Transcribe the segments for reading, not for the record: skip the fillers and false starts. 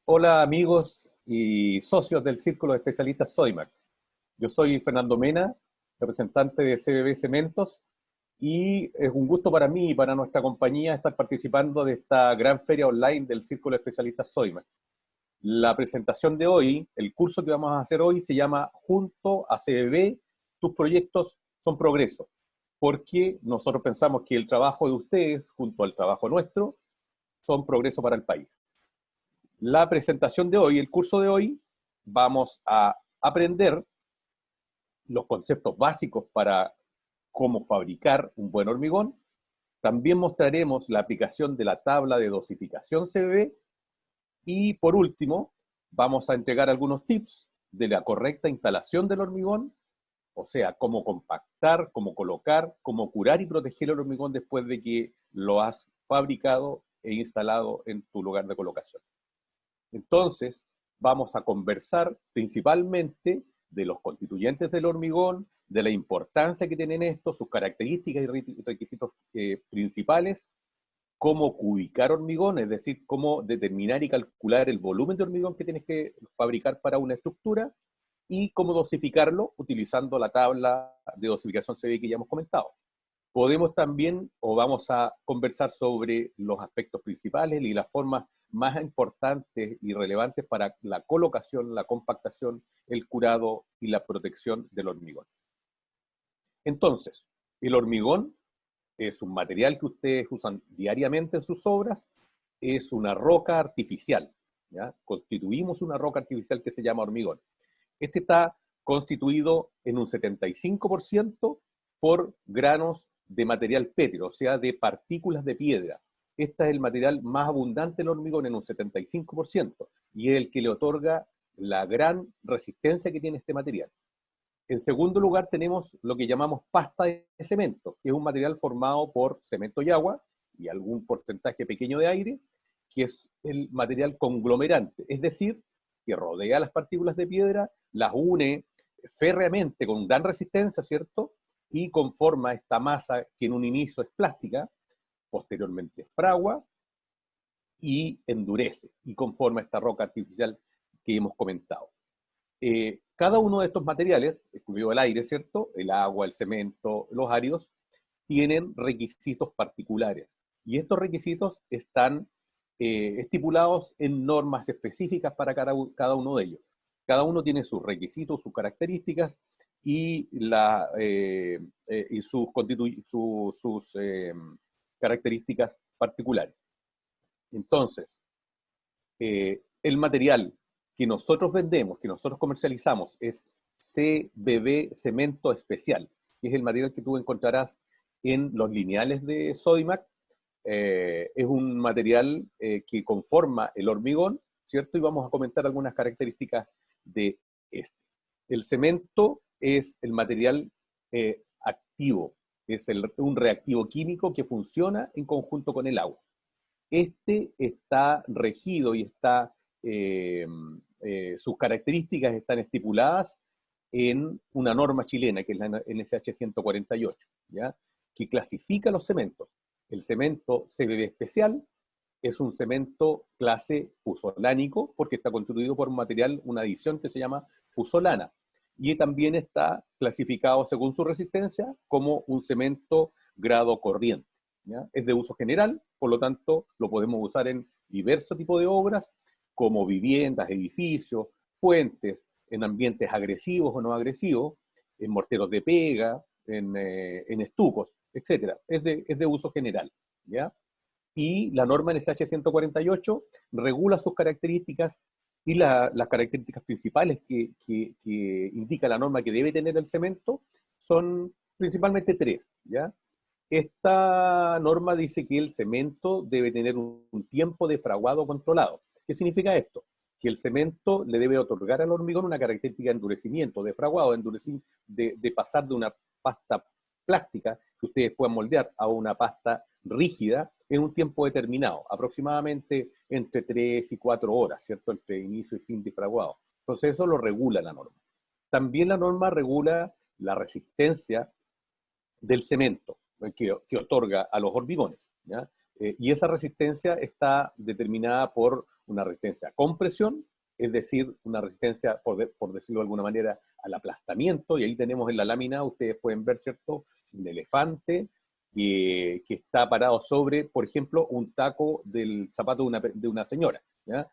Hola amigos y socios del Círculo de Especialistas Sodimac. Yo soy Fernando Mena, representante de CBB Cementos, y es un gusto para mí y para nuestra compañía estar participando de esta gran feria online del Círculo de Especialistas Sodimac. La presentación de hoy, el curso que vamos a hacer hoy se llama Junto a CBB, tus proyectos son progreso, porque nosotros pensamos que el trabajo de ustedes junto al trabajo nuestro son progreso para el país. La presentación de hoy, el curso de hoy, vamos a aprender los conceptos básicos para cómo fabricar un buen hormigón. También mostraremos la aplicación de la tabla de dosificación CBB. Y por último, vamos a entregar algunos tips de la correcta instalación del hormigón, o sea, cómo compactar, cómo colocar, cómo curar y proteger el hormigón después de que lo has fabricado e instalado en tu lugar de colocación. Entonces, vamos a conversar principalmente de los constituyentes del hormigón, de la importancia que tienen estos, sus características y requisitos principales, cómo ubicar hormigón, es decir, cómo determinar y calcular el volumen de hormigón que tienes que fabricar para una estructura, y cómo dosificarlo utilizando la tabla de dosificación CBB que ya hemos comentado. Podemos también, o vamos a conversar sobre los aspectos principales y las formas más importantes y relevantes para la colocación, la compactación, el curado y la protección del hormigón. Entonces, el hormigón es un material que ustedes usan diariamente en sus obras, es una roca artificial, ¿ya? Constituimos una roca artificial que se llama hormigón. Este está constituido en un 75% por granos de material pétreo, o sea, de partículas de piedra. Este es el material más abundante del hormigón en un 75%, y es el que le otorga la gran resistencia que tiene este material. En segundo lugar tenemos lo que llamamos pasta de cemento, que es un material formado por cemento y agua, y algún porcentaje pequeño de aire, que es el material conglomerante, es decir, que rodea las partículas de piedra, las une férreamente con gran resistencia, ¿cierto? Y conforma esta masa que en un inicio es plástica, posteriormente fragua y endurece y conforma esta roca artificial que hemos comentado. Cada uno de estos materiales, excluido el aire, ¿cierto? El agua, el cemento, los áridos, tienen requisitos particulares. Y estos requisitos están estipulados en normas específicas para cada uno de ellos. Cada uno tiene sus requisitos, sus características y, sus características particulares. Entonces, el material que nosotros vendemos, que nosotros comercializamos, es CBB Cemento Especial, que es el material que tú encontrarás en los lineales de Sodimac. Es un material que conforma el hormigón, ¿cierto? Y vamos a comentar algunas características de este. El cemento es el material activo, es un reactivo químico que funciona en conjunto con el agua. Este está regido y está, sus características están estipuladas en una norma chilena, que es la NSH 148, ¿ya? Que clasifica los cementos. El cemento CBB especial es un cemento clase puzolánico, porque está constituido por un material, una adición que se llama puzolana. Y también está clasificado según su resistencia como un cemento grado corriente, ¿ya? Es de uso general, por lo tanto lo podemos usar en diversos tipos de obras, como viviendas, edificios, puentes, en ambientes agresivos o no agresivos, en morteros de pega, en estucos, etc. Es de uso general, ¿ya? Y la norma NSH 148 regula sus características, y las características principales que indica la norma que debe tener el cemento son principalmente tres, ¿ya? Esta norma dice que el cemento debe tener un tiempo de fraguado controlado. ¿Qué significa esto? Que el cemento le debe otorgar al hormigón una característica de endurecimiento, de fraguado, de pasar de una pasta plástica que ustedes puedan moldear a una pasta rígida en un tiempo determinado, aproximadamente entre 3 y 4 horas, ¿cierto? Entre inicio y fin de fraguado. Entonces eso lo regula la norma. También la norma regula la resistencia del cemento que otorga a los hormigones, ¿ya? Y esa resistencia está determinada por una resistencia a compresión, es decir, una resistencia, por decirlo de alguna manera, al aplastamiento, y ahí tenemos en la lámina, ustedes pueden ver, ¿cierto?, un elefante que está parado sobre, por ejemplo, un taco del zapato de una señora, ¿ya?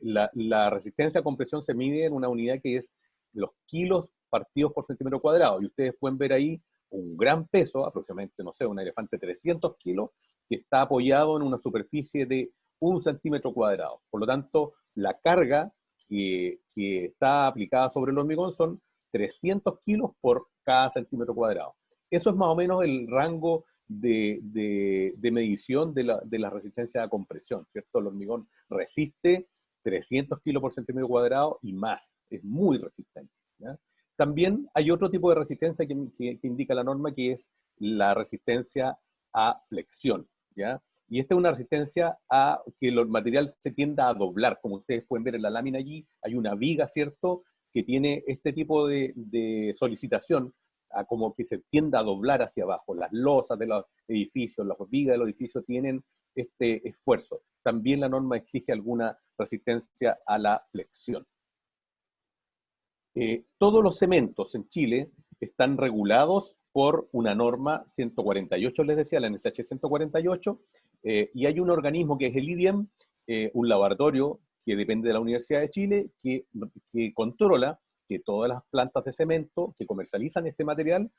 La resistencia a compresión se mide en una unidad que es los kilos partidos por centímetro cuadrado, y ustedes pueden ver ahí un gran peso, aproximadamente, no sé, un elefante de 300 kilos, que está apoyado en una superficie de 1 centímetro cuadrado. Por lo tanto, la carga que está aplicada sobre el hormigón son 300 kilos por cada centímetro cuadrado. Eso es más o menos el rango de medición de la resistencia a compresión, ¿cierto? El hormigón resiste 300 kilos por centímetro cuadrado y más, es muy resistente, ¿ya? También hay otro tipo de resistencia que indica la norma, que es la resistencia a flexión, ¿ya? Y esta es una resistencia a que el material se tienda a doblar. Como ustedes pueden ver en la lámina allí, hay una viga, ¿cierto?, que tiene este tipo de solicitación, a como que se tienda a doblar hacia abajo. Las losas de los edificios, las vigas de los edificios tienen este esfuerzo. También la norma exige alguna resistencia a la flexión. Todos los cementos en Chile están regulados por una norma 148, les decía, la NSH 148, y hay un organismo que es el IDIEM, un laboratorio que depende de la Universidad de Chile, que controla que todas las plantas de cemento que comercializan este material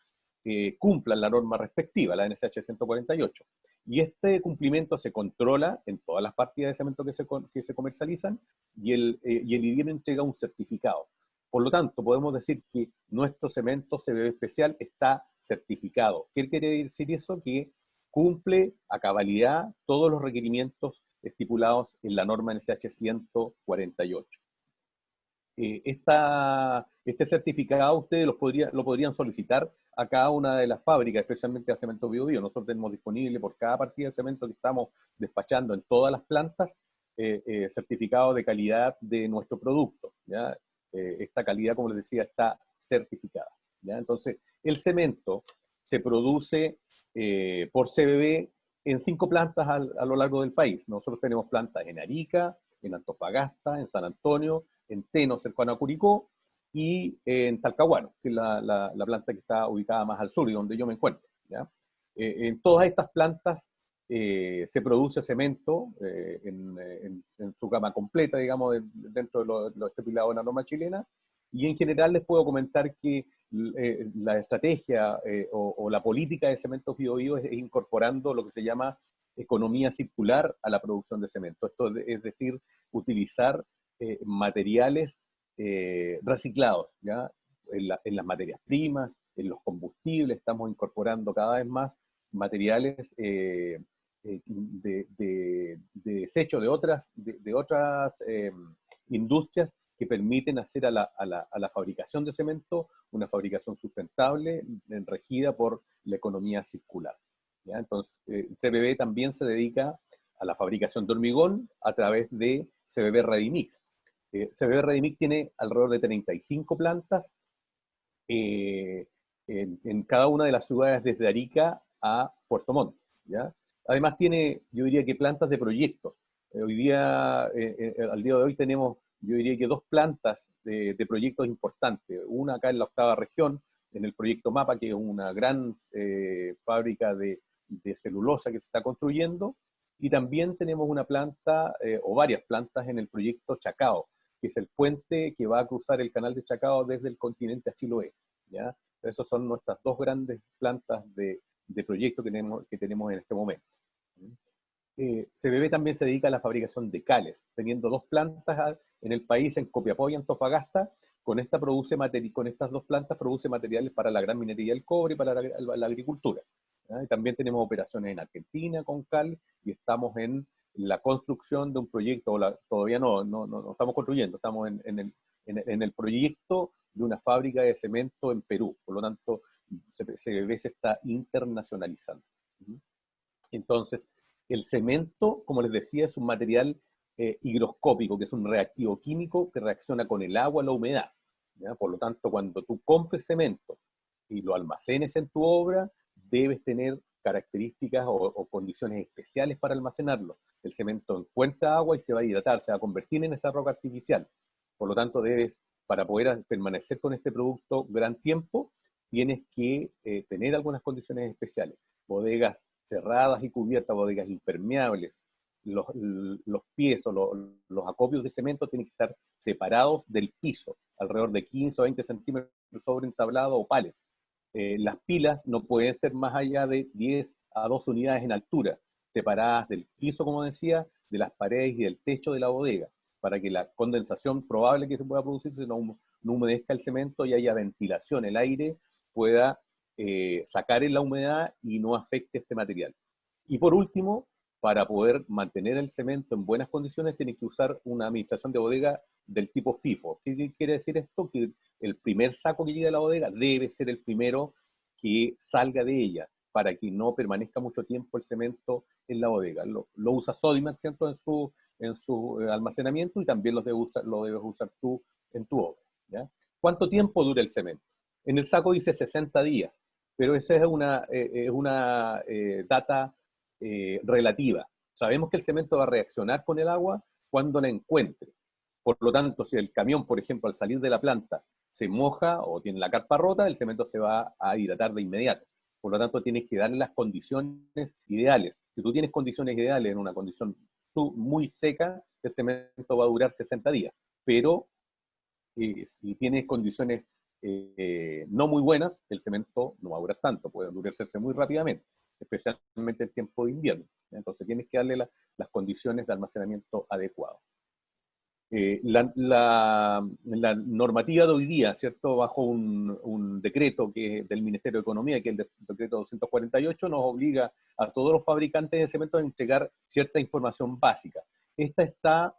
cumplan la norma respectiva, la NSH 148. Y este cumplimiento se controla en todas las partidas de cemento que se comercializan, y el IDIEM entrega un certificado. Por lo tanto, podemos decir que nuestro cemento CBB especial está certificado. ¿Qué quiere decir eso? Que cumple a cabalidad todos los requerimientos estipulados en la norma NSH 148. Este certificado ustedes lo podrían solicitar a cada una de las fábricas, especialmente a Cemento Bio Bio. Nosotros tenemos disponible por cada partida de cemento que estamos despachando en todas las plantas, certificado de calidad de nuestro producto, ¿ya? Esta calidad, como les decía, está certificada, ¿ya? Entonces, el cemento se produce por CBB en 5 plantas a lo largo del país. Nosotros tenemos plantas en Arica, en Antofagasta, en San Antonio, en Teno, cercano a Curicó, y en Talcahuano, que es la planta que está ubicada más al sur y donde yo me encuentro, ¿ya? En todas estas plantas se produce cemento en su gama completa, digamos, dentro de lo estipulado en la norma chilena, y en general les puedo comentar que la estrategia o la política de Cementos Bio Bio es incorporando lo que se llama economía circular a la producción de cemento. Esto es decir, utilizar materiales reciclados, ¿ya? En las materias primas, en los combustibles, estamos incorporando cada vez más materiales de desecho de otras industrias que permiten hacer a la fabricación de cemento una fabricación sustentable, regida por la economía circular, ¿ya? Entonces, CBB también se dedica a la fabricación de hormigón a través de CBB Ready-Mix. CBB Ready-Mix tiene alrededor de 35 plantas en cada una de las ciudades desde Arica a Puerto Montt, ¿ya? Además tiene, yo diría que plantas de proyectos. Al día de hoy tenemos, yo diría que 2 plantas de proyectos importantes. Una acá en la 8ª región, en el proyecto MAPA, que es una gran fábrica de celulosa que se está construyendo, y también tenemos una planta o varias plantas en el proyecto Chacao, que es el puente que va a cruzar el canal de Chacao desde el continente a Chiloé, ¿ya? Esas son nuestras 2 grandes plantas de proyecto que tenemos en este momento. CBB también se dedica a la fabricación de cales, teniendo 2 plantas en el país, en Copiapó y Antofagasta. Con estas 2 plantas produce materiales para la gran minería del cobre y para la agricultura, ¿ya? Y también tenemos operaciones en Argentina con cal, y estamos en la construcción de un proyecto, todavía no estamos construyendo, estamos en el proyecto de una fábrica de cemento en Perú. Por lo tanto, CBB se está internacionalizando. Entonces, el cemento, como les decía, es un material higroscópico, que es un reactivo químico que reacciona con el agua, la humedad, ¿ya? Por lo tanto, cuando tú compres cemento y lo almacenes en tu obra, debes tener características o condiciones especiales para almacenarlo. El cemento encuentra agua y se va a hidratar, se va a convertir en esa roca artificial. Por lo tanto, para poder permanecer con este producto gran tiempo, tienes que tener algunas condiciones especiales. Bodegas cerradas y cubiertas, bodegas impermeables. Los pies o los acopios de cemento tienen que estar separados del piso, alrededor de 15 o 20 centímetros sobre un tablado o palet. Las pilas no pueden ser más allá de 10 a 2 unidades en altura, separadas del piso, como decía, de las paredes y del techo de la bodega, para que la condensación probable que se pueda producir no humedezca el cemento y haya ventilación, el aire pueda sacar en la humedad y no afecte este material. Y por último, para poder mantener el cemento en buenas condiciones, tienes que usar una administración de bodega del tipo FIFO. ¿Qué quiere decir esto? Que el primer saco que llegue a la bodega debe ser el primero que salga de ella, para que no permanezca mucho tiempo el cemento en la bodega. Lo usa Sodimac, ¿cierto?, en su almacenamiento, y también lo debes usar tú en tu obra, ¿ya? ¿Cuánto tiempo dura el cemento? En el saco dice 60 días, pero esa es una data relativa. Sabemos que el cemento va a reaccionar con el agua cuando la encuentre. Por lo tanto, si el camión, por ejemplo, al salir de la planta se moja o tiene la carpa rota, el cemento se va a hidratar de inmediato. Por lo tanto, tienes que darle las condiciones ideales. Si tú tienes condiciones ideales en una condición muy seca, el cemento va a durar 60 días. Pero si tienes condiciones no muy buenas, el cemento no va a durar tanto, puede endurecerse muy rápidamente, especialmente en tiempo de invierno. Entonces tienes que darle las condiciones de almacenamiento adecuadas. La normativa de hoy día, ¿cierto?, bajo un decreto que es del Ministerio de Economía, que es el decreto 248, nos obliga a todos los fabricantes de cemento a entregar cierta información básica. Esta está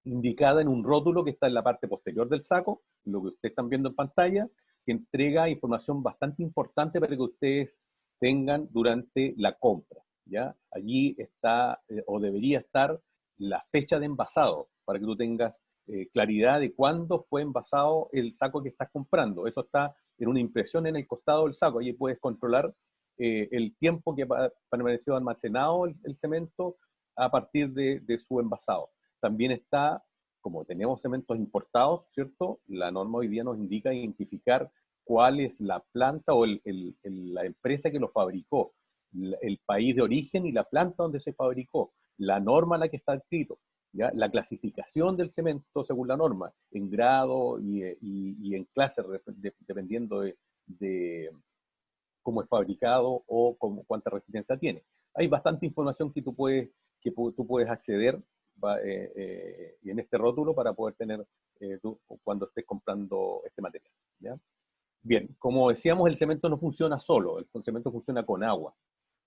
indicada en un rótulo que está en la parte posterior del saco, lo que ustedes están viendo en pantalla, que entrega información bastante importante para que ustedes tengan durante la compra, ¿ya? Allí está, o debería estar, la fecha de envasado, para que tú tengas claridad de cuándo fue envasado el saco que estás comprando. Eso está en una impresión en el costado del saco. Allí puedes controlar el tiempo que permaneció almacenado el cemento a partir de su envasado. También está, como tenemos cementos importados, ¿cierto?, la norma hoy día nos indica identificar cuál es la planta o la empresa que lo fabricó, el país de origen y la planta donde se fabricó, la norma a la que está adscrito, ¿ya? La clasificación del cemento según la norma, en grado y en clase, dependiendo de cómo es fabricado o cuánta resistencia tiene. Hay bastante información que tú puedes acceder en este rótulo para poder tener tú, cuando estés comprando este material, ¿ya? Bien, como decíamos, el cemento no funciona solo, el cemento funciona con agua.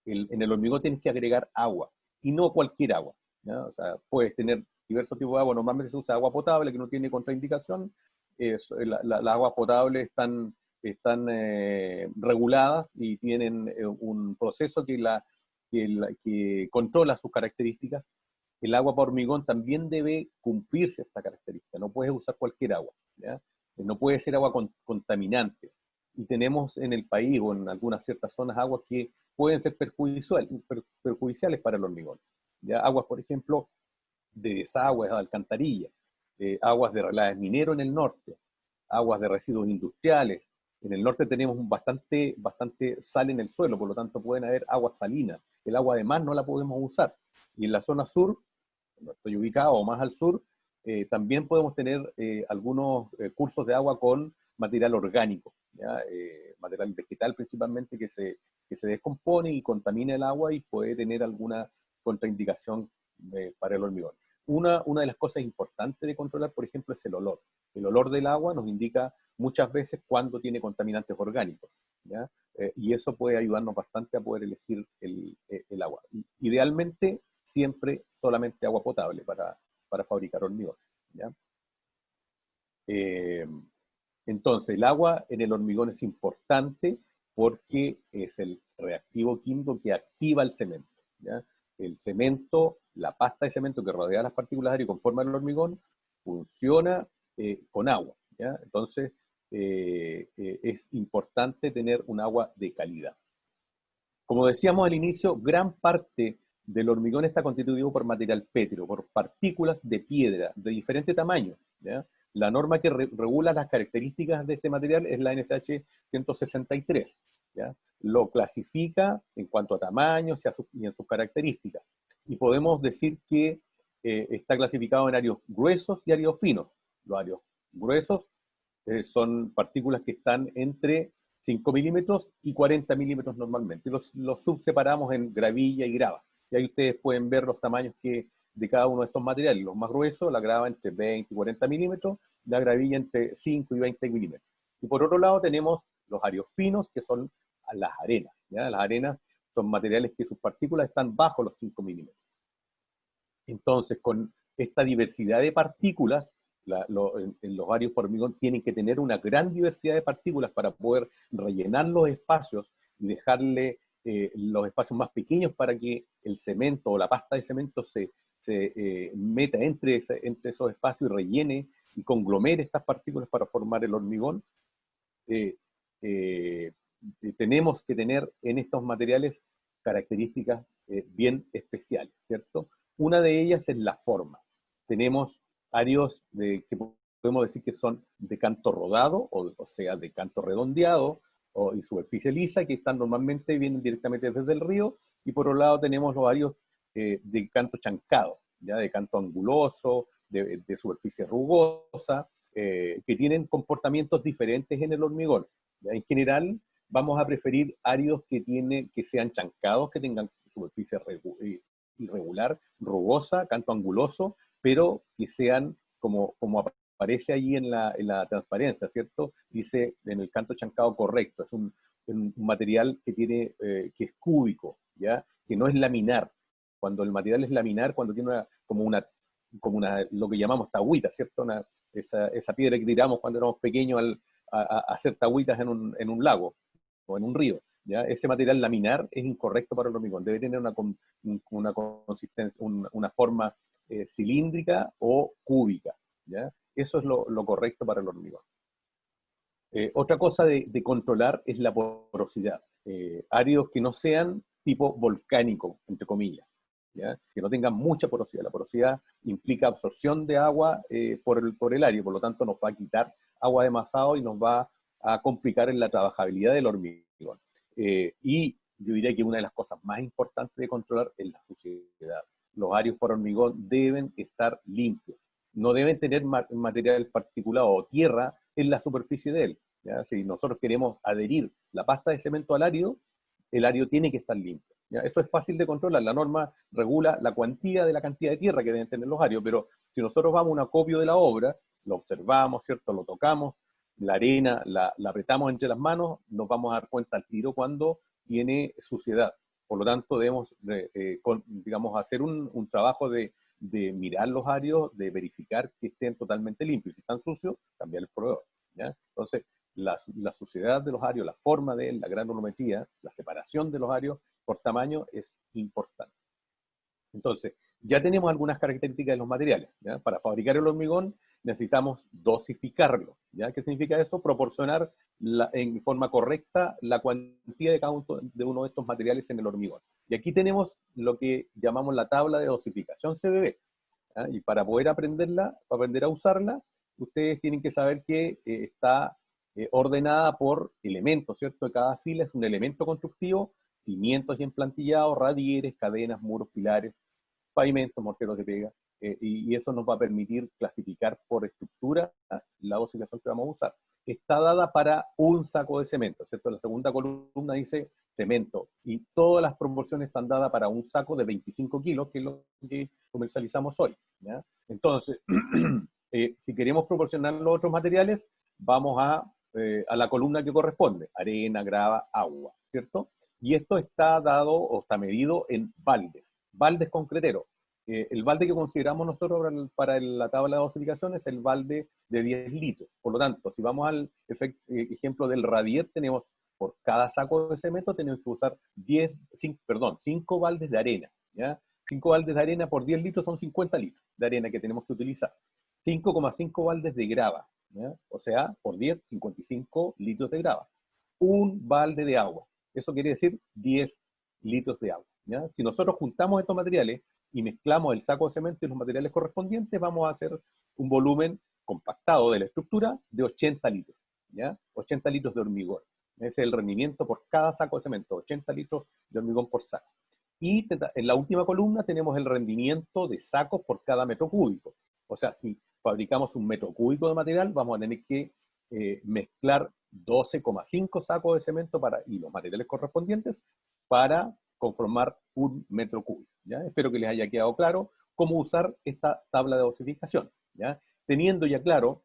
En el hormigón tienes que agregar agua, y no cualquier agua, ¿ya? O sea, puedes tener diversos tipos de agua. Normalmente se usa agua potable, que no tiene contraindicación. Las aguas potables están reguladas y tienen un proceso que controla sus características. El agua para hormigón también debe cumplirse esta característica. No puedes usar cualquier agua, ¿ya? No puede ser agua contaminante. Y tenemos en el país o en algunas ciertas zonas aguas que pueden ser perjudiciales para el hormigón, ¿ya? Aguas, por ejemplo, de desagües, de alcantarilla, aguas de relaves mineros en el norte, aguas de residuos industriales. En el norte tenemos bastante sal en el suelo, por lo tanto pueden haber aguas salinas. El agua de mar no la podemos usar. Y en la zona sur, donde estoy ubicado, o más al sur, también podemos tener algunos cursos de agua con material orgánico, ¿ya? Material vegetal principalmente que se descompone y contamina el agua y puede tener alguna contraindicación para el hormigón. Una de las cosas importantes de controlar, por ejemplo, es el olor. El olor del agua nos indica muchas veces cuando tiene contaminantes orgánicos, ¿ya? Y eso puede ayudarnos bastante a poder elegir el agua. Idealmente, siempre solamente agua potable para fabricar hormigón, ¿ya? Entonces, el agua en el hormigón es importante porque es el reactivo químico que activa el cemento, ¿ya? El cemento, la pasta de cemento que rodea las partículas de aire y conforma el hormigón, funciona con agua, ¿ya? Entonces, es importante tener un agua de calidad. Como decíamos al inicio, gran parte del hormigón está constituido por material pétreo, por partículas de piedra de diferente tamaño, ¿ya? La norma que regula las características de este material es la NSH 163, ¿ya? Lo clasifica en cuanto a tamaños y en sus características. Y podemos decir que está clasificado en áreos gruesos y áreos finos. Los áreos gruesos son partículas que están entre 5 milímetros y 40 milímetros normalmente. Los subseparamos en gravilla y grava. Y ahí ustedes pueden ver los tamaños de cada uno de estos materiales. Los más gruesos, la grava entre 20 y 40 milímetros, la gravilla entre 5 y 20 milímetros. Y por otro lado tenemos los áreos finos, que son las arenas, ¿ya? Las arenas son materiales que sus partículas están bajo los 5 milímetros. Entonces, con esta diversidad de partículas, en los áreos por hormigón tienen que tener una gran diversidad de partículas para poder rellenar los espacios y dejarle los espacios más pequeños para que el cemento o la pasta de cemento se meta entre esos espacios y rellene y conglomere estas partículas para formar el hormigón. Tenemos que tener en estos materiales características bien especiales, ¿cierto? Una de ellas es la forma. Tenemos áreos que podemos decir que son de canto rodado, o sea, de canto redondeado, y superficie lisa, que están normalmente, vienen directamente desde el río, y por otro lado tenemos los áreos de canto chancado, ¿ya? De canto anguloso, de superficie rugosa, que tienen comportamientos diferentes en el hormigón, ¿ya? En general, vamos a preferir áreos que sean chancados, que tengan superficie irregular, rugosa, canto anguloso, pero que sean como aparece allí en la transparencia, ¿cierto? Dice en el canto chancado correcto, es un material que es cúbico, ¿ya? Que no es laminar. Cuando el material es laminar, cuando tiene lo que llamamos tagüita, ¿cierto? Esa piedra que tiramos cuando éramos pequeños a hacer tagüitas en un lago o en un río, ¿ya? Ese material laminar es incorrecto para el hormigón, debe tener una consistencia, una forma cilíndrica o cúbica, ¿ya? Eso es lo correcto para el hormigón. Otra cosa de controlar es la porosidad. Áreos que no sean tipo volcánico, entre comillas, ¿ya? Que no tengan mucha porosidad. La porosidad implica absorción de agua por el área, por lo tanto nos va a quitar agua demasiado y nos va a complicar en la trabajabilidad del hormigón. Y yo diría que una de las cosas más importantes de controlar es la suciedad. Los áreos por hormigón deben estar limpios. No deben tener material particulado o tierra en la superficie de él, ¿ya? Si nosotros queremos adherir la pasta de cemento al área, el área tiene que estar limpio, ¿ya? Eso es fácil de controlar. La norma regula la cuantía de la cantidad de tierra que deben tener los áreos, pero si nosotros vamos a un acopio de la obra, lo observamos, ¿cierto? Lo tocamos, la arena la apretamos entre las manos, nos vamos a dar cuenta al tiro cuando tiene suciedad. Por lo tanto, debemos, digamos, hacer un trabajo de mirar los áreos, de verificar que estén totalmente limpios. Si están sucios, cambiar el proveedor, ¿ya? Entonces, la suciedad de los áreos, la forma de él, la granulometría, la separación de los áreos por tamaño es importante. Entonces, ya tenemos algunas características de los materiales, ¿ya? Para fabricar el hormigón necesitamos dosificarlo, ¿ya? ¿Qué significa eso? Proporcionar en forma correcta la cuantía de cada uno de estos materiales en el hormigón. Y aquí tenemos lo que llamamos la tabla de dosificación CBB, ¿ya? Y para poder aprenderla, para aprender a usarla, ustedes tienen que saber que está ordenada por elementos, ¿cierto? Cada fila es un elemento constructivo, cimientos y emplantillados, radieres, cadenas, muros, pilares, pavimentos, morteros de pega, y eso nos va a permitir clasificar por estructura la dosificación que vamos a usar. Está dada para un saco de cemento, ¿cierto? La segunda columna dice cemento, y todas las proporciones están dadas para un saco de 25 kilos, que es lo que comercializamos hoy, ¿ya? Entonces, si queremos proporcionar los otros materiales, vamos a la columna que corresponde, arena, grava, agua, ¿cierto? Y esto está dado o está medido en baldes concreteros. El balde que consideramos nosotros para la tabla de dosificación es el balde de 10 litros. Por lo tanto, si vamos al ejemplo del radier, tenemos por cada saco de cemento tenemos que usar 5 baldes de arena, ¿ya? 5 baldes de arena por 10 litros son 50 litros de arena que tenemos que utilizar. 5,5 baldes de grava, ¿ya? O sea, por 10, 55 litros de grava. Un balde de agua. Eso quiere decir 10 litros de agua, ¿ya? Si nosotros juntamos estos materiales y mezclamos el saco de cemento y los materiales correspondientes, vamos a hacer un volumen compactado de la estructura de 80 litros, ¿ya? 80 litros de hormigón. Ese es el rendimiento por cada saco de cemento, 80 litros de hormigón por saco. Y en la última columna tenemos el rendimiento de sacos por cada metro cúbico. O sea, si fabricamos un metro cúbico de material, vamos a tener que mezclar 12,5 sacos de cemento y los materiales correspondientes para conformar un metro cúbico, ¿ya? Espero que les haya quedado claro cómo usar esta tabla de dosificación, ¿ya? Teniendo ya claro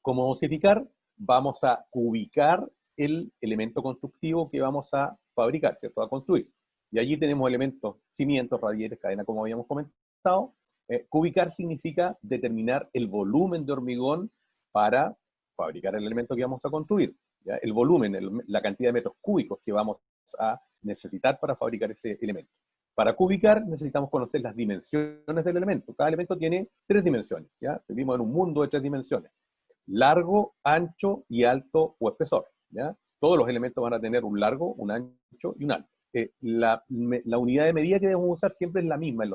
cómo dosificar, vamos a cubicar el elemento constructivo que vamos a fabricar, ¿cierto? A construir. Y allí tenemos elementos, cimientos, radieres, cadena, como habíamos comentado. Cubicar significa determinar el volumen de hormigón para fabricar el elemento que vamos a construir, ¿ya? El volumen, la cantidad de metros cúbicos que vamos a necesitar para fabricar ese elemento. Para cubicar necesitamos conocer las dimensiones del elemento. Cada elemento tiene 3 dimensiones, ¿ya? Vivimos en un mundo de 3 dimensiones. Largo, ancho y alto o espesor, ¿ya? Todos los elementos van a tener un largo, un ancho y un alto. La unidad de medida que debemos usar siempre es la misma. En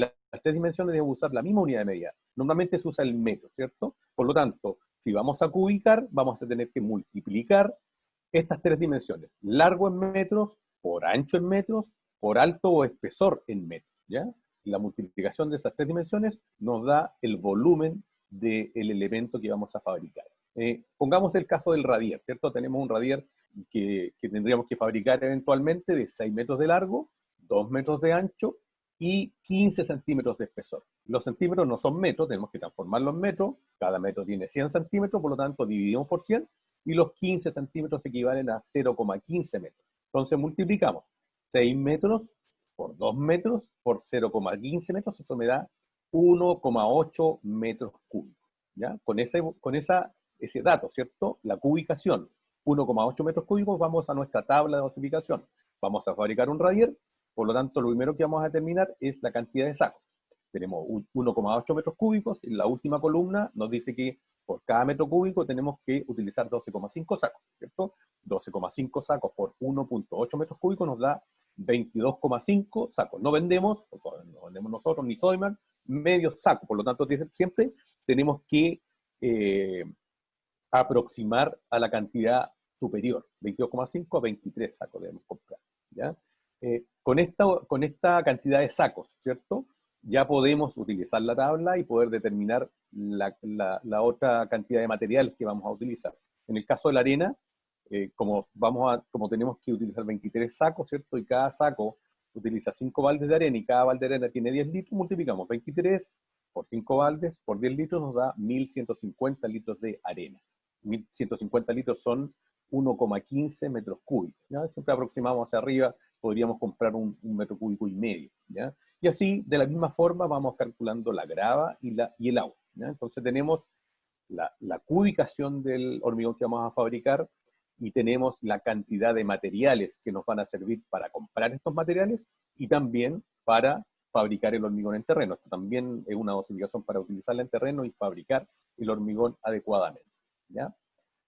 las 3 dimensiones debemos usar la misma unidad de medida. Normalmente se usa el metro, ¿cierto? Por lo tanto, si vamos a cubicar, vamos a tener que multiplicar estas 3 dimensiones. Largo en metros, por ancho en metros, por alto o espesor en metros, ¿ya? La multiplicación de esas 3 dimensiones nos da el volumen del elemento que vamos a fabricar. Pongamos el caso del radier, ¿cierto? Tenemos un radier que tendríamos que fabricar eventualmente de 6 metros de largo, 2 metros de ancho y 15 centímetros de espesor. Los centímetros no son metros, tenemos que transformarlos en metros. Cada metro tiene 100 centímetros, por lo tanto dividimos por 100 y los 15 centímetros equivalen a 0,15 metros. Entonces multiplicamos 6 metros por 2 metros por 0,15 metros, eso me da 1,8 metros cúbicos, ¿ya? Con ese dato, ¿cierto? La cubicación, 1,8 metros cúbicos, vamos a nuestra tabla de dosificación. Vamos a fabricar un radier, por lo tanto, lo primero que vamos a determinar es la cantidad de sacos. Tenemos 1,8 metros cúbicos, y la última columna nos dice que por cada metro cúbico tenemos que utilizar 12,5 sacos, ¿cierto? 12,5 sacos por 1,8 metros cúbicos nos da 22,5 sacos. No vendemos nosotros ni Sodimac medio saco, por lo tanto siempre tenemos que aproximar a la cantidad superior, 22,5 a 23 sacos debemos comprar, ¿ya? Con esta cantidad de sacos, ¿cierto? Ya podemos utilizar la tabla y poder determinar la otra cantidad de materiales que vamos a utilizar. En el caso de la arena, como tenemos que utilizar 23 sacos, ¿cierto? Y cada saco utiliza 5 baldes de arena y cada balde de arena tiene 10 litros, multiplicamos 23 por 5 baldes por 10 litros nos da 1.150 litros de arena. 1.150 litros son 1,15 metros cúbicos, ¿ya? Siempre aproximamos hacia arriba, podríamos comprar un metro cúbico y medio, ¿ya? Y así, de la misma forma, vamos calculando la grava y el agua, ¿ya? Entonces tenemos la cubicación del hormigón que vamos a fabricar y tenemos la cantidad de materiales que nos van a servir para comprar estos materiales y también para fabricar el hormigón en terreno. Esto también es una dosificación para utilizarla en terreno y fabricar el hormigón adecuadamente, ¿ya?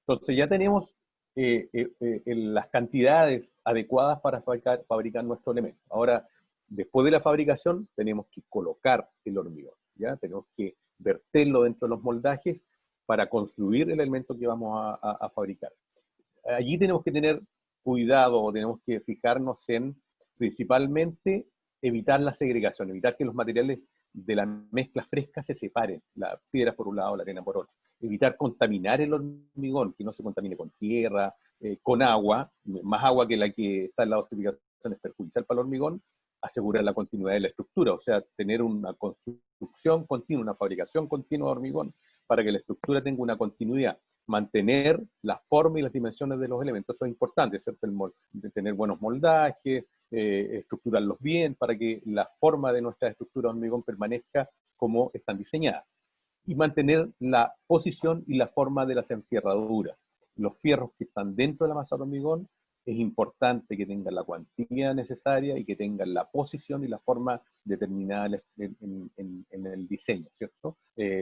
Entonces ya tenemos las cantidades adecuadas para fabricar nuestro elemento. Ahora, después de la fabricación, tenemos que colocar el hormigón, ¿ya? Tenemos que verterlo dentro de los moldajes para construir el elemento que vamos a fabricar. Allí tenemos que tener cuidado, o tenemos que fijarnos en, principalmente, evitar la segregación, evitar que los materiales de la mezcla fresca se separen, las piedras por un lado, la arena por otro. Evitar contaminar el hormigón, que no se contamine con tierra, con agua, más agua que la que está en la dosificación es perjudicial para el hormigón. Asegurar la continuidad de la estructura, o sea, tener una construcción continua, una fabricación continua de hormigón para que la estructura tenga una continuidad. Mantener la forma y las dimensiones de los elementos, eso es importante, ¿cierto? De tener buenos moldajes, estructurarlos bien para que la forma de nuestra estructura de hormigón permanezca como están diseñadas. Y mantener la posición y la forma de las enfierraduras. Los fierros que están dentro de la masa de hormigón es importante que tengan la cuantía necesaria y que tengan la posición y la forma determinada en el diseño, ¿cierto?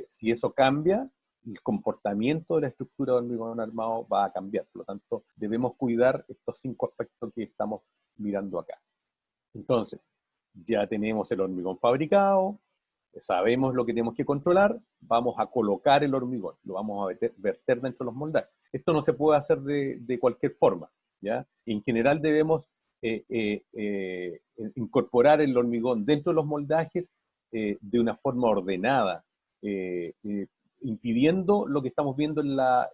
Si eso cambia, el comportamiento de la estructura de hormigón armado va a cambiar. Por lo tanto, debemos cuidar estos 5 aspectos que estamos mirando acá. Entonces, ya tenemos el hormigón fabricado, sabemos lo que tenemos que controlar, vamos a colocar el hormigón, lo vamos a verter dentro de los moldajes. Esto no se puede hacer de cualquier forma, ¿ya? En general debemos incorporar el hormigón dentro de los moldajes de una forma ordenada, impidiendo lo que estamos viendo en la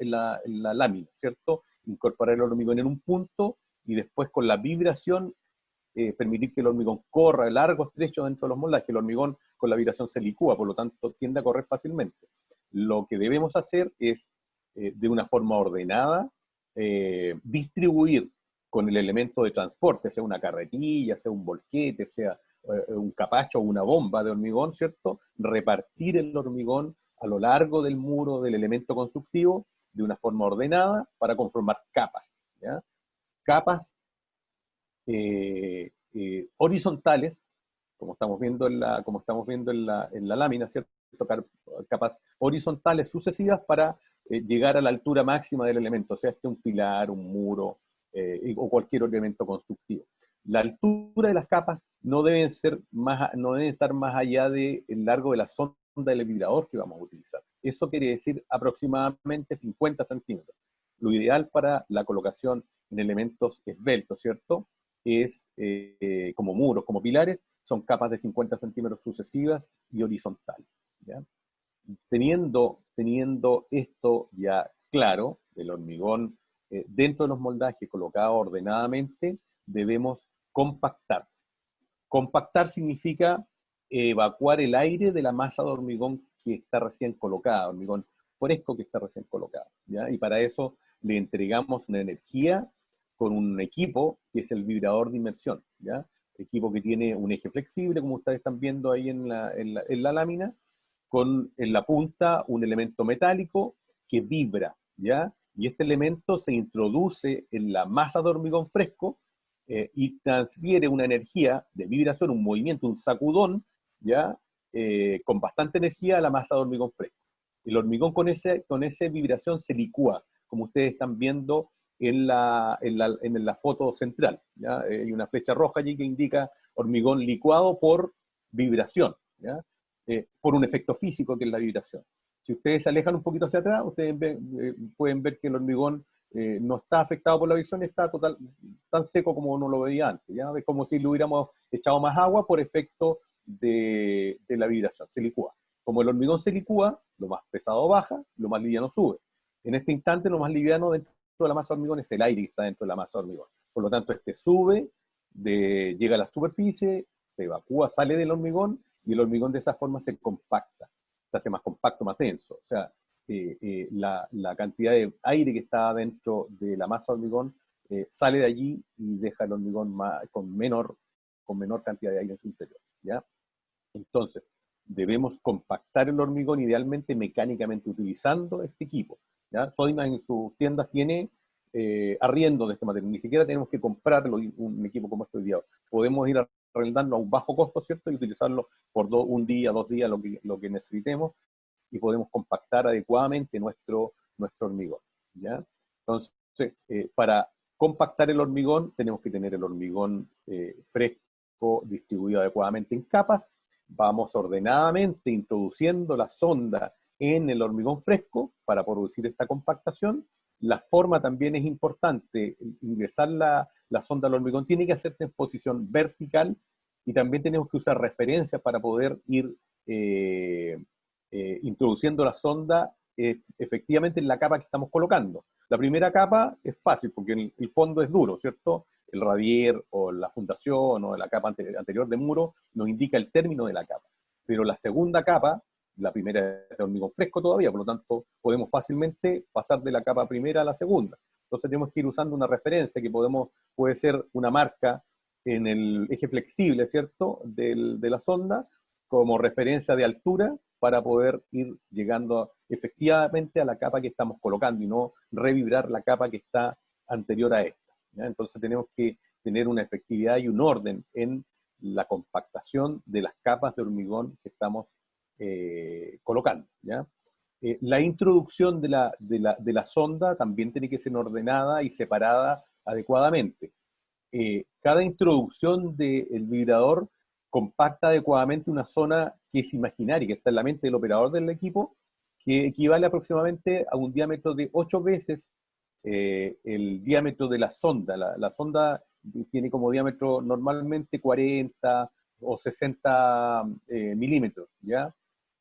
lámina, ¿cierto? Incorporar el hormigón en un punto y después con la vibración permitir que el hormigón corra largo, estrecho dentro de los moldajes. El hormigón con la vibración se licúa, por lo tanto tiende a correr fácilmente. Lo que debemos hacer es, de una forma ordenada, distribuir con el elemento de transporte, sea una carretilla, sea un volquete, sea un capacho o una bomba de hormigón, ¿cierto? Repartir el hormigón a lo largo del muro del elemento constructivo de una forma ordenada para conformar capas, ¿ya? Capas horizontales, como estamos viendo en la lámina, ¿cierto? Capas horizontales sucesivas para llegar a la altura máxima del elemento, sea este un pilar, un muro o cualquier elemento constructivo. La altura de las capas no deben estar más allá del largo de la sonda del vibrador que vamos a utilizar. Eso quiere decir aproximadamente 50 centímetros. Lo ideal para la colocación en elementos esbeltos, ¿cierto? Es como muros, como pilares, son capas de 50 centímetros sucesivas y horizontales, ¿ya? Teniendo esto ya claro, el hormigón dentro de los moldajes colocado ordenadamente, debemos compactar. Compactar significa evacuar el aire de la masa de hormigón que está recién colocada, hormigón fresco que está recién colocado, ¿ya? Y para eso le entregamos una energía con un equipo que es el vibrador de inmersión, ¿ya? Equipo que tiene un eje flexible, como ustedes están viendo ahí en la lámina, con en la punta un elemento metálico que vibra, ¿ya? Y este elemento se introduce en la masa de hormigón fresco y transfiere una energía de vibración, un movimiento, un sacudón, ¿ya? Con bastante energía a la masa de hormigón fresco. El hormigón con esa vibración se licúa, como ustedes están viendo en la foto central, ¿ya? Hay una flecha roja allí que indica hormigón licuado por vibración, ¿ya? Por un efecto físico que es la vibración. Si ustedes se alejan un poquito hacia atrás, ustedes pueden ver que el hormigón no está afectado por la visión, está tan seco como uno lo veía antes, ¿ya? Es como si le hubiéramos echado más agua por efecto de la vibración, se licúa. Como el hormigón se licúa, lo más pesado baja, lo más liviano sube. En este instante, lo más liviano dentro de la masa de hormigón es el aire que está dentro de la masa de hormigón. Por lo tanto, este sube, llega a la superficie, se evacúa, sale del hormigón, y el hormigón de esa forma se compacta, se hace más compacto, más denso. O sea, la cantidad de aire que está dentro de la masa de hormigón sale de allí y deja el hormigón con menor cantidad de aire en su interior, ¿ya? Entonces, debemos compactar el hormigón idealmente mecánicamente utilizando este equipo, ¿ya? Sodimac en sus tiendas tiene arriendo de este material, ni siquiera tenemos que comprarlo, un equipo como este hoy día. Podemos ir arrendando a un bajo costo, ¿cierto? Y utilizarlo por un día, 2 días, lo que necesitemos, y podemos compactar adecuadamente nuestro hormigón, ¿ya? Entonces, para compactar el hormigón, tenemos que tener el hormigón fresco distribuido adecuadamente en capas. Vamos ordenadamente introduciendo la sonda en el hormigón fresco para producir esta compactación. La forma también es importante. Ingresar la sonda al hormigón tiene que hacerse en posición vertical y también tenemos que usar referencias para poder ir introduciendo la sonda efectivamente en la capa que estamos colocando. La primera capa es fácil porque el fondo es duro, ¿cierto? El radier o la fundación o la capa anterior de muro nos indica el término de la capa. Pero la segunda capa, la primera es de hormigón fresco todavía, por lo tanto podemos fácilmente pasar de la capa primera a la segunda. Entonces tenemos que ir usando una referencia que puede ser una marca en el eje flexible, ¿cierto? De la sonda, como referencia de altura para poder ir llegando efectivamente a la capa que estamos colocando y no revibrar la capa que está anterior a esta, ¿ya? Entonces tenemos que tener una efectividad y un orden en la compactación de las capas de hormigón que estamos colocando, ¿ya? La introducción de la sonda también tiene que ser ordenada y separada adecuadamente. cada introducción del vibrador compacta adecuadamente una zona que es imaginaria, que está en la mente del operador del equipo, que equivale aproximadamente a un diámetro de 8 veces el diámetro de la sonda. La sonda tiene como diámetro normalmente 40 o 60 milímetros, ¿ya?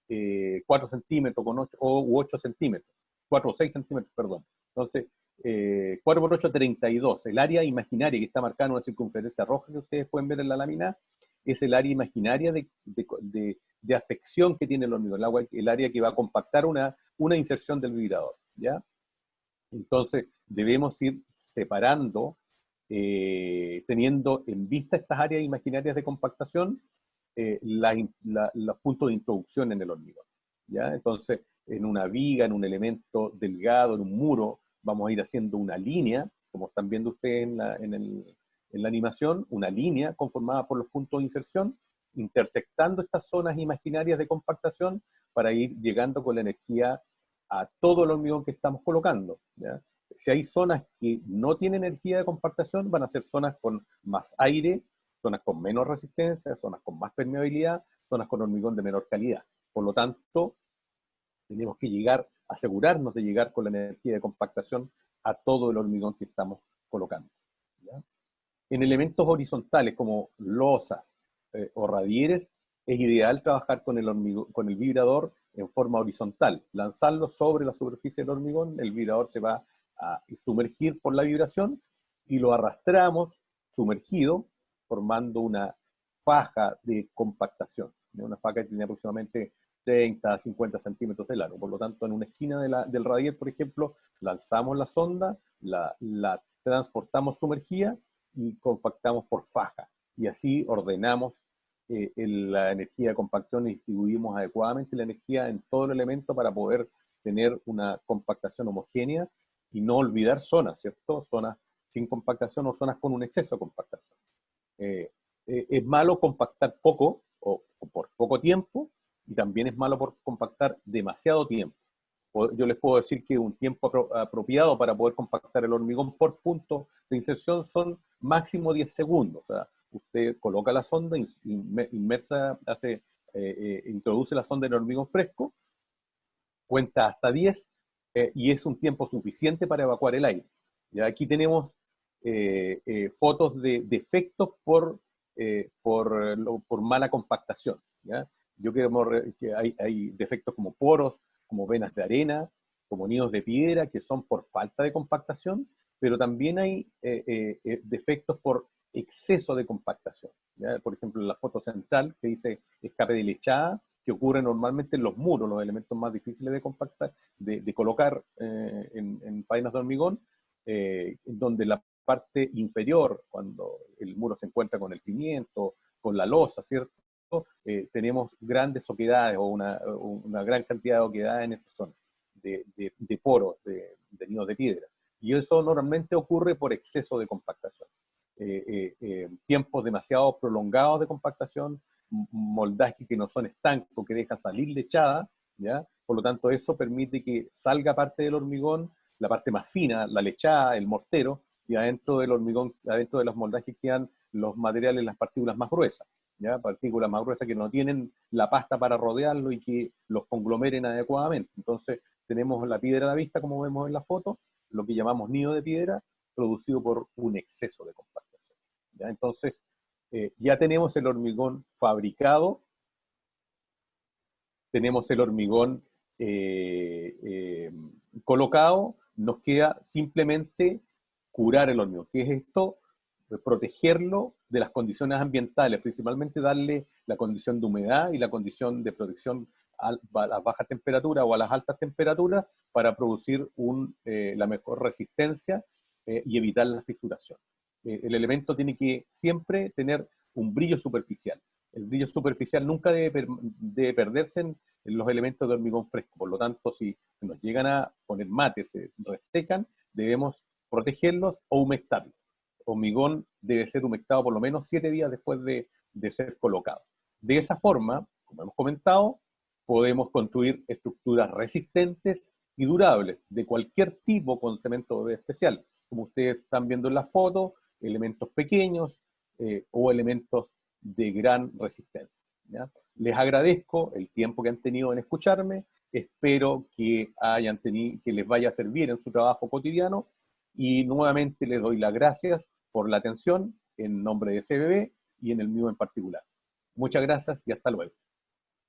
4 centímetros con 8, u 8 centímetros, 4 o 6 centímetros, perdón. Entonces, 4 por 8, 32. El área imaginaria que está marcada en una circunferencia roja que ustedes pueden ver en la lámina, es el área imaginaria de afección que tiene el hormigón, el área que va a compactar una inserción del vibrador, ¿ya? Entonces, debemos ir separando, teniendo en vista estas áreas imaginarias de compactación, los puntos de introducción en el hormigón, ¿ya? Entonces, en una viga, en un elemento delgado, en un muro, vamos a ir haciendo una línea, como están viendo ustedes en la animación, una línea conformada por los puntos de inserción, intersectando estas zonas imaginarias de compactación para ir llegando con la energía a todo el hormigón que estamos colocando, ¿ya? Si hay zonas que no tienen energía de compactación, van a ser zonas con más aire, zonas con menos resistencia, zonas con más permeabilidad, zonas con hormigón de menor calidad. Por lo tanto, tenemos que asegurarnos de llegar con la energía de compactación a todo el hormigón que estamos colocando, ¿ya? En elementos horizontales como losas o radieres, es ideal trabajar con con el vibrador en forma horizontal, lanzarlo sobre la superficie del hormigón, el vibrador se va a sumergir por la vibración y lo arrastramos sumergido, formando una faja de compactación, una faja que tiene aproximadamente 30 a 50 centímetros de largo. Por lo tanto, en una esquina del radier, por ejemplo, lanzamos la sonda, la transportamos sumergida y compactamos por faja. Y así ordenamos la energía de compacción y distribuimos adecuadamente la energía en todo el elemento para poder tener una compactación homogénea y no olvidar zonas, ¿cierto? Zonas sin compactación o zonas con un exceso de compactación. Es malo compactar poco o por poco tiempo, y también es malo por compactar demasiado tiempo. Yo les puedo decir que un tiempo apropiado para poder compactar el hormigón por punto de inserción son máximo 10 segundos. O sea, usted coloca la sonda, inmersa, introduce la sonda en el hormigón fresco, cuenta hasta 10 y es un tiempo suficiente para evacuar el aire. Ya aquí tenemos fotos de defectos por mala compactación, ¿ya? Yo creo que hay defectos como poros, como venas de arena, como nidos de piedra, que son por falta de compactación, pero también hay defectos por exceso de compactación, ¿ya? Por ejemplo, en la foto central, que dice escape de lechada, que ocurre normalmente en los muros, los elementos más difíciles de compactar, de colocar en faenas de hormigón, donde la parte inferior, cuando el muro se encuentra con el cimiento, con la losa, ¿cierto? Tenemos grandes oquedades o una gran cantidad de oquedades en esa zona, de poros, de nidos de piedra. Y eso normalmente ocurre por exceso de compactación. Tiempos demasiado prolongados de compactación, moldajes que no son estancos, que dejan salir lechada, ¿ya? Por lo tanto, eso permite que salga parte del hormigón, la parte más fina, la lechada, el mortero, y adentro del hormigón, adentro de los moldajes quedan los materiales, las partículas más gruesas, ¿ya? Partículas más gruesas que no tienen la pasta para rodearlo y que los conglomeren adecuadamente. Entonces, tenemos la piedra a la vista, como vemos en la foto, lo que llamamos nido de piedra, producido por un exceso de compactación, ¿ya? Entonces, ya tenemos el hormigón fabricado, tenemos el hormigón colocado, nos queda simplemente curar el hormigón. ¿Qué es esto? Protegerlo de las condiciones ambientales, principalmente darle la condición de humedad y la condición de protección a las bajas temperaturas o a las altas temperaturas para producir la mejor resistencia y evitar la fisuración. El elemento tiene que siempre tener un brillo superficial. El brillo superficial nunca debe perderse en los elementos de hormigón fresco. Por lo tanto, si nos llegan a poner mates, se resecan, debemos protegerlos o humectarlos. Hormigón debe ser humectado por lo menos 7 días después de ser colocado. De esa forma, como hemos comentado, podemos construir estructuras resistentes y durables de cualquier tipo con cemento especial. Como ustedes están viendo en la foto, elementos pequeños o elementos de gran resistencia. ¿Ya? Les agradezco el tiempo que han tenido en escucharme, espero que que les vaya a servir en su trabajo cotidiano y nuevamente les doy las gracias por la atención en nombre de CBB y en el mío en particular. Muchas gracias y hasta luego.